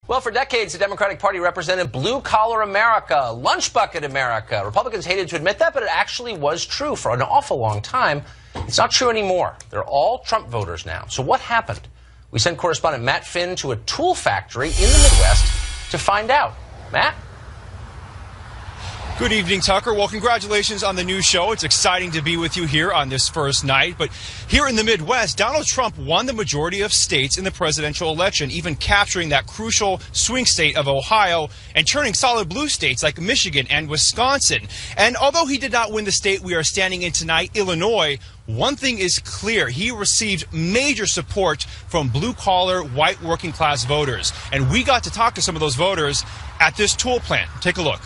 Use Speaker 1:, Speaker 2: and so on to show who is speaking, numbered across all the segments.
Speaker 1: Well, for decades, the Democratic Party represented blue-collar America, lunch bucket America. Republicans hated to admit that, but it actually was true for an awful long time. It's not true anymore. They're all Trump voters now. So what happened? We sent correspondent Matt Finn to a tool factory in the Midwest to find out. Matt?
Speaker 2: Good evening, Tucker. Well, congratulations on the new show. It's exciting to be with you here on this first night. But here in the Midwest, Donald Trump won the majority of states in the presidential election, even capturing that crucial swing state of Ohio and turning solid blue states like Michigan and Wisconsin. And although he did not win the state we are standing in tonight, Illinois, one thing is clear. He received major support from blue-collar, white working-class voters. And we got to talk to some of those voters at this tool plant. Take a look.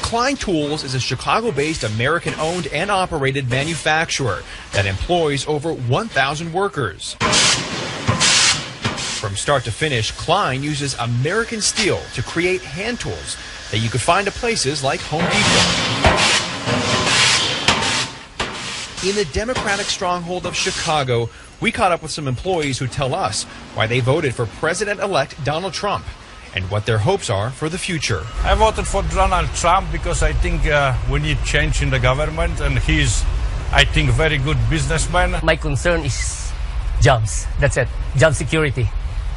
Speaker 2: Klein Tools is a Chicago-based, American-owned and operated manufacturer that employs over 1,000 workers. From start to finish, Klein uses American steel to create hand tools that you could find at places like Home Depot. In the Democratic stronghold of Chicago, we caught up with some employees who tell us why they voted for President-elect Donald Trump and what their hopes are for the future.
Speaker 3: I voted for Donald Trump because I think we need change in the government, and he's, I think, a very good businessman.
Speaker 4: My concern is jobs. That's it. Job security.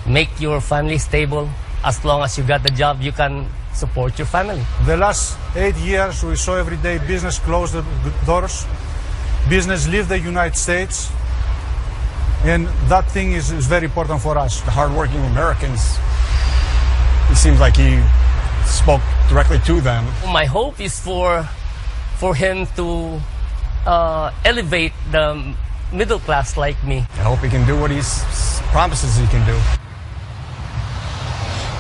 Speaker 4: Make your family stable. As long as you got the job, you can support your family.
Speaker 3: The last 8 years, we saw every day business close the doors, business leave the United States, and that thing is very important for us.
Speaker 5: The hardworking Americans, it seems like he spoke directly to them.
Speaker 4: My hope is for him to elevate the middle class like me.
Speaker 5: I hope he can do what he promises he can do.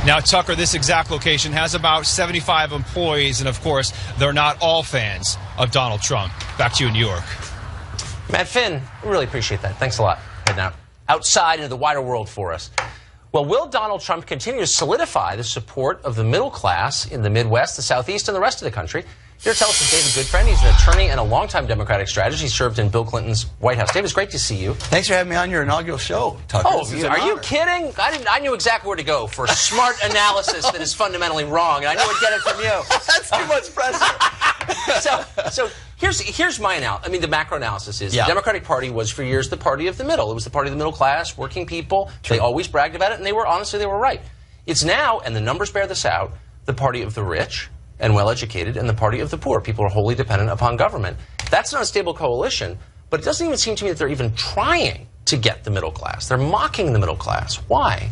Speaker 2: Now, Tucker, this exact location has about 75 employees, and of course, they're not all fans of Donald Trump. Back to you in New York.
Speaker 1: Matt Finn, we really appreciate that. Thanks a lot. Heading out outside into the wider world for us. Well, will Donald Trump continue to solidify the support of the middle class in the Midwest, the Southeast, and the rest of the country? Here to tell us is David Goodfriend. He's an attorney and a longtime Democratic strategist. He served in Bill Clinton's White House. David, it's great to see you.
Speaker 6: Thanks for having me on your inaugural show, Tucker.
Speaker 1: Oh, are you kidding? I knew exactly where to go for smart analysis that is fundamentally wrong, and I knew I'd get it from you.
Speaker 6: That's too much pressure.
Speaker 1: So here's my analysis. I mean, the macro analysis is the Democratic Party was for years the party of the middle. It was the party of the middle class, working people. True. They always bragged about it, and they were right. It's now, and the numbers bear this out, the party of the rich and well-educated, and the party of the poor. People are wholly dependent upon government. That's not a stable coalition, but it doesn't even seem to me that they're even trying to get the middle class. They're mocking the middle class. Why?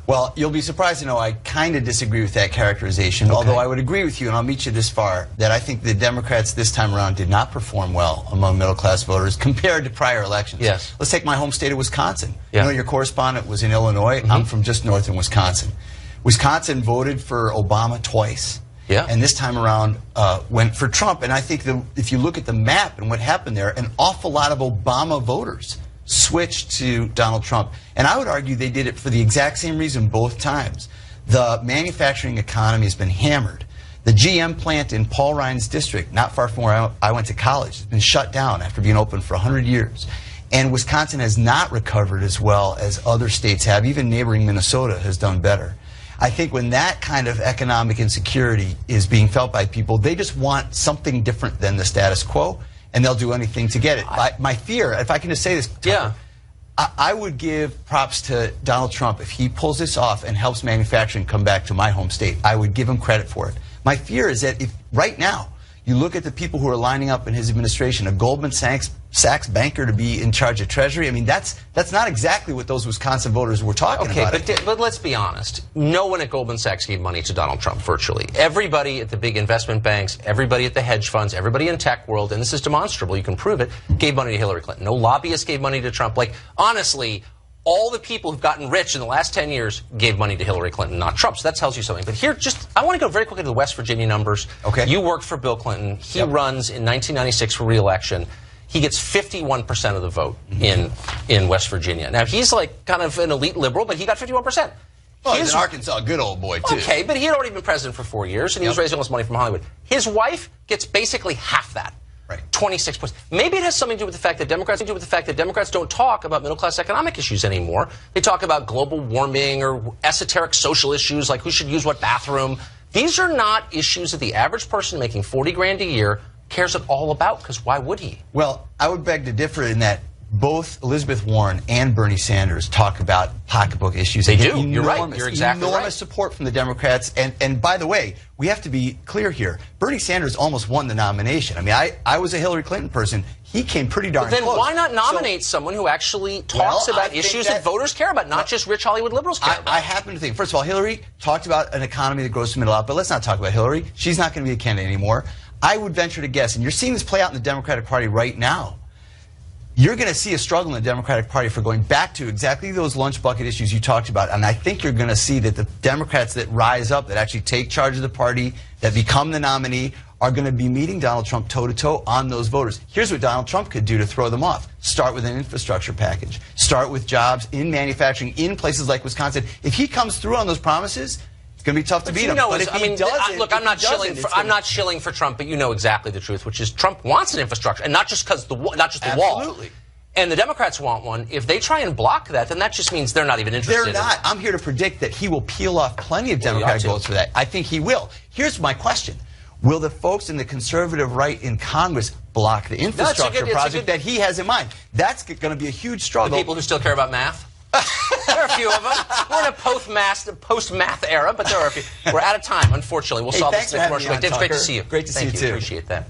Speaker 6: Well, you'll be surprised to know I kind of disagree with that characterization, although I would agree with you, and I'll meet you this far, that I think the Democrats this time around did not perform well among middle-class voters compared to prior elections.
Speaker 1: Yes.
Speaker 6: Let's take my home state of Wisconsin.
Speaker 1: Yeah.
Speaker 6: You know, your correspondent was in Illinois. I'm from just north in Wisconsin. Wisconsin voted for Obama twice.
Speaker 1: Yeah.
Speaker 6: And this time around went for Trump. And I think if you look at the map and what happened there, an awful lot of Obama voters switched to Donald Trump. And I would argue they did it for the exact same reason both times. The manufacturing economy has been hammered. The GM plant in Paul Ryan's district, not far from where I went to college, has been shut down after being open for 100 years. And Wisconsin has not recovered as well as other states have. Even neighboring Minnesota has done better. I think when that kind of economic insecurity is being felt by people, they just want something different than the status quo, and they'll do anything to get it. My fear, if I can just say this, Tucker, I would give props to Donald Trump if he pulls this off and helps manufacturing come back to my home state. I would give him credit for it. My fear is that if right now you look at the people who are lining up in his administration, a Goldman Sachs banker to be in charge of Treasury, I mean, that's not exactly what those Wisconsin voters were talking about.
Speaker 1: Okay, but let's be honest. No one at Goldman Sachs gave money to Donald Trump, virtually. Everybody at the big investment banks, everybody at the hedge funds, everybody in tech world, and this is demonstrable, you can prove it, gave money to Hillary Clinton. No lobbyists gave money to Trump. Like, honestly, all the people who've gotten rich in the last 10 years gave money to Hillary Clinton, not Trump. So that tells you something. But here, I want to go very quickly to the West Virginia numbers.
Speaker 6: Okay.
Speaker 1: You worked for Bill Clinton. He runs in 1996 for re-election. He gets 51% of the vote in West Virginia. Now, he's like kind of an elite liberal, but he got 51%.
Speaker 6: Well, he's in Arkansas, a good old boy, too.
Speaker 1: Okay, but he had already been president for 4 years, and he was raising all this money from Hollywood. His wife gets basically half that.
Speaker 6: Right.
Speaker 1: 26 points. Maybe it has something to do with the fact that Democrats don't talk about middle-class economic issues anymore. They talk about global warming or esoteric social issues like who should use what bathroom. These are not issues that the average person making 40 grand a year cares at all about, because why would he?
Speaker 6: Well, I would beg to differ in that both Elizabeth Warren and Bernie Sanders talk about pocketbook issues.
Speaker 1: They do. You're right. You're exactly
Speaker 6: enormous
Speaker 1: right.
Speaker 6: support from the Democrats. And by the way, we have to be clear here. Bernie Sanders almost won the nomination. I mean, I was a Hillary Clinton person. He came pretty darn
Speaker 1: close.
Speaker 6: Then
Speaker 1: why not nominate someone who actually talks about issues that voters care about, not just rich Hollywood liberals care about?
Speaker 6: I happen to think, first of all, Hillary talked about an economy that grows to middle out, but let's not talk about Hillary. She's not going to be a candidate anymore. I would venture to guess, and you're seeing this play out in the Democratic Party right now, you're going to see a struggle in the Democratic Party for going back to exactly those lunch bucket issues you talked about. And I think you're going to see that the Democrats that rise up, that actually take charge of the party, that become the nominee, are going to be meeting Donald Trump toe-to-toe on those voters. Here's what Donald Trump could do to throw them off. Start with an infrastructure package. Start with jobs in manufacturing in places like Wisconsin. If he comes through on those promises, it's going to be tough to beat him.
Speaker 1: But if he doesn't, look, I'm not shilling for Trump, but you know exactly the truth, which is Trump wants an infrastructure, and not just because the wall.
Speaker 6: Absolutely.
Speaker 1: And the Democrats want one. If they try and block that, then that just means they're not even interested.
Speaker 6: They're not. I'm here to predict that he will peel off plenty of Democratic votes for that. I think he will. Here's my question. Will the folks in the conservative right in Congress block the infrastructure project that he has in mind? That's going to be a huge struggle.
Speaker 1: The people who still care about math? There are a few of them. We're in a post-math era, but there are a few. We're out of time, unfortunately. We'll solve this in the commercial break. Dave, it's great to see you.
Speaker 6: Great to see you, too.
Speaker 1: Appreciate that.